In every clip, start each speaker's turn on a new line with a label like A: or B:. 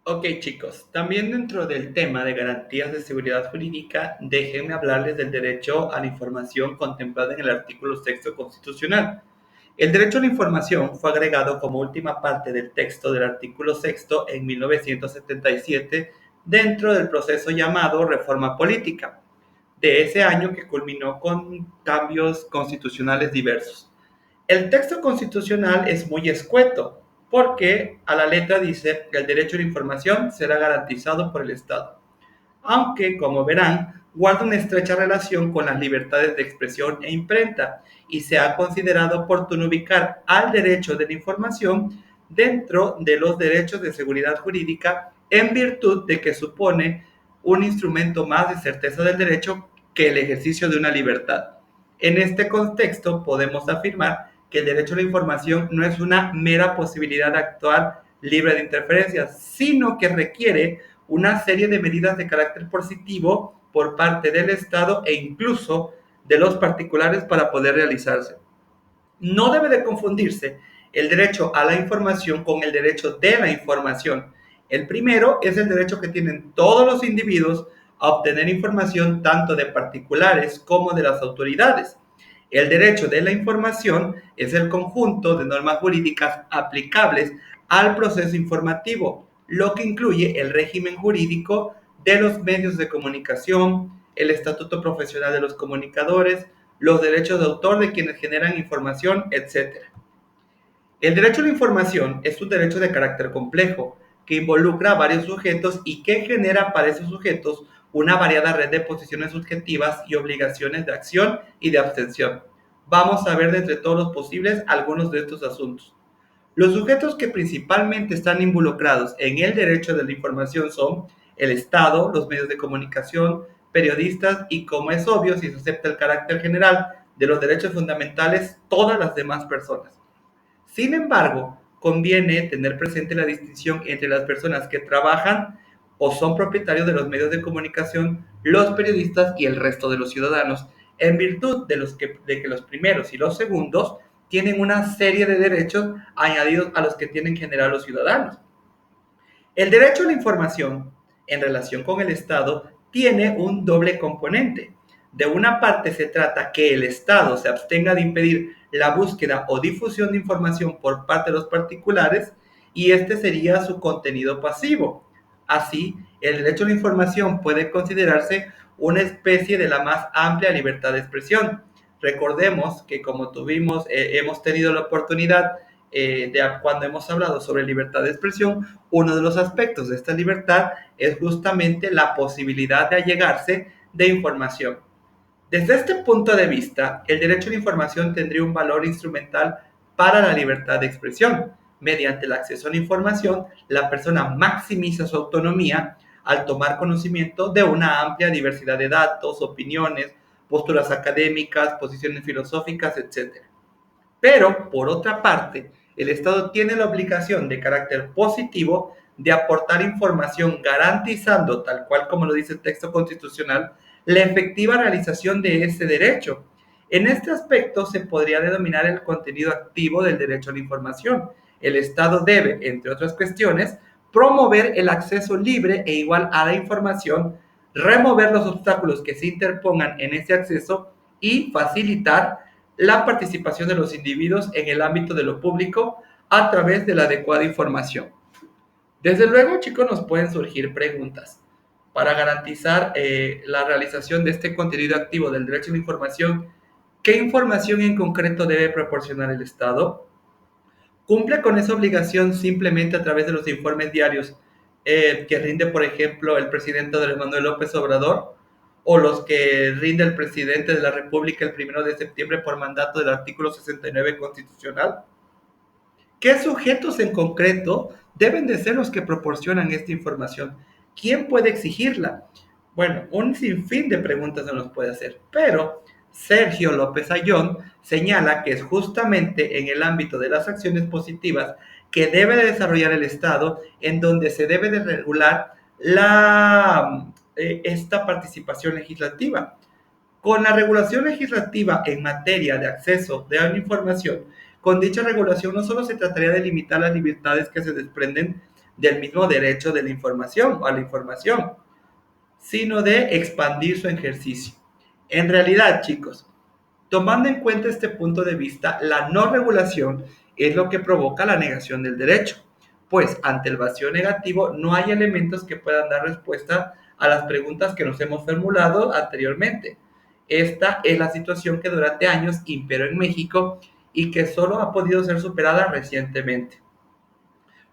A: Ok, chicos, también dentro del tema de garantías de seguridad jurídica, déjenme hablarles del derecho a la información contemplado en el artículo sexto constitucional. El derecho a la información fue agregado como última parte del texto del artículo sexto en 1977 dentro del proceso llamado reforma política de ese año que culminó con cambios constitucionales diversos. El texto constitucional es muy escueto porque a la letra dice que el derecho a la información será garantizado por el Estado, aunque, como verán, guarda una estrecha relación con las libertades de expresión e imprenta y se ha considerado oportuno ubicar al derecho de la información dentro de los derechos de seguridad jurídica en virtud de que supone un instrumento más de certeza del derecho que el ejercicio de una libertad. En este contexto podemos afirmar que el derecho a la información no es una mera posibilidad de actuar libre de interferencias, sino que requiere una serie de medidas de carácter positivo por parte del Estado e incluso de los particulares para poder realizarse. No debe de confundirse el derecho a la información con el derecho de la información. El primero es el derecho que tienen todos los individuos a obtener información tanto de particulares como de las autoridades. El derecho de la información es el conjunto de normas jurídicas aplicables al proceso informativo, lo que incluye el régimen jurídico de los medios de comunicación, el estatuto profesional de los comunicadores, los derechos de autor de quienes generan información, etcétera. El derecho a la información es un derecho de carácter complejo que involucra a varios sujetos y que genera para esos sujetos una variada red de posiciones subjetivas y obligaciones de acción y de abstención. Vamos a ver de entre todos los posibles algunos de estos asuntos. Los sujetos que principalmente están involucrados en el derecho de la información son el Estado, los medios de comunicación, periodistas y, como es obvio, si se acepta el carácter general de los derechos fundamentales, todas las demás personas. Sin embargo, conviene tener presente la distinción entre las personas que trabajan o son propietarios de los medios de comunicación, los periodistas y el resto de los ciudadanos, en virtud de que los primeros y los segundos tienen una serie de derechos añadidos a los que tienen en general los ciudadanos. El derecho a la información en relación con el Estado tiene un doble componente. De una parte se trata que el Estado se abstenga de impedir la búsqueda o difusión de información por parte de los particulares y este sería su contenido pasivo. Así, el derecho a la información puede considerarse una especie de la más amplia libertad de expresión. Recordemos que como hemos tenido la oportunidad cuando hemos hablado sobre libertad de expresión, uno de los aspectos de esta libertad es justamente la posibilidad de allegarse de información. Desde este punto de vista, el derecho a la información tendría un valor instrumental para la libertad de expresión. Mediante el acceso a la información, la persona maximiza su autonomía al tomar conocimiento de una amplia diversidad de datos, opiniones, posturas académicas, posiciones filosóficas, etc. Pero, por otra parte, el Estado tiene la obligación de carácter positivo de aportar información garantizando, tal cual como lo dice el texto constitucional, la efectiva realización de ese derecho. En este aspecto se podría denominar el contenido activo del derecho a la información. El Estado debe, entre otras cuestiones, promover el acceso libre e igual a la información, remover los obstáculos que se interpongan en ese acceso y facilitar la participación de los individuos en el ámbito de lo público a través de la adecuada información. Desde luego, chicos, nos pueden surgir preguntas. Para garantizar la realización de este contenido activo del derecho a la información, ¿qué información en concreto debe proporcionar el Estado? ¿Cumple con esa obligación simplemente a través de los informes diarios que rinde, por ejemplo, el presidente Andrés Manuel López Obrador? ¿O los que rinde el presidente de la República el 1 de septiembre por mandato del artículo 69 constitucional? ¿Qué sujetos en concreto deben de ser los que proporcionan esta información? ¿Quién puede exigirla? Bueno, un sinfín de preguntas se nos puede hacer, pero Sergio López Ayón señala que es justamente en el ámbito de las acciones positivas que debe de desarrollar el Estado en donde se debe de regular esta participación legislativa. Con la regulación legislativa en materia de acceso de la información, con dicha regulación no solo se trataría de limitar las libertades que se desprenden del mismo derecho de la información o a la información, sino de expandir su ejercicio. En realidad, chicos, tomando en cuenta este punto de vista, la no regulación es lo que provoca la negación del derecho, pues ante el vacío negativo no hay elementos que puedan dar respuesta a las preguntas que nos hemos formulado anteriormente. Esta es la situación que durante años imperó en México y que solo ha podido ser superada recientemente.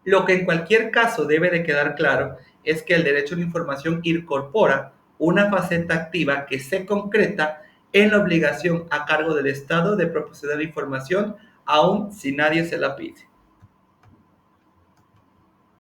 A: Lo que en cualquier caso debe de quedar claro es que el derecho a la información incorpora una faceta activa que se concreta en la obligación a cargo del Estado de proporcionar información aun si nadie se la pide.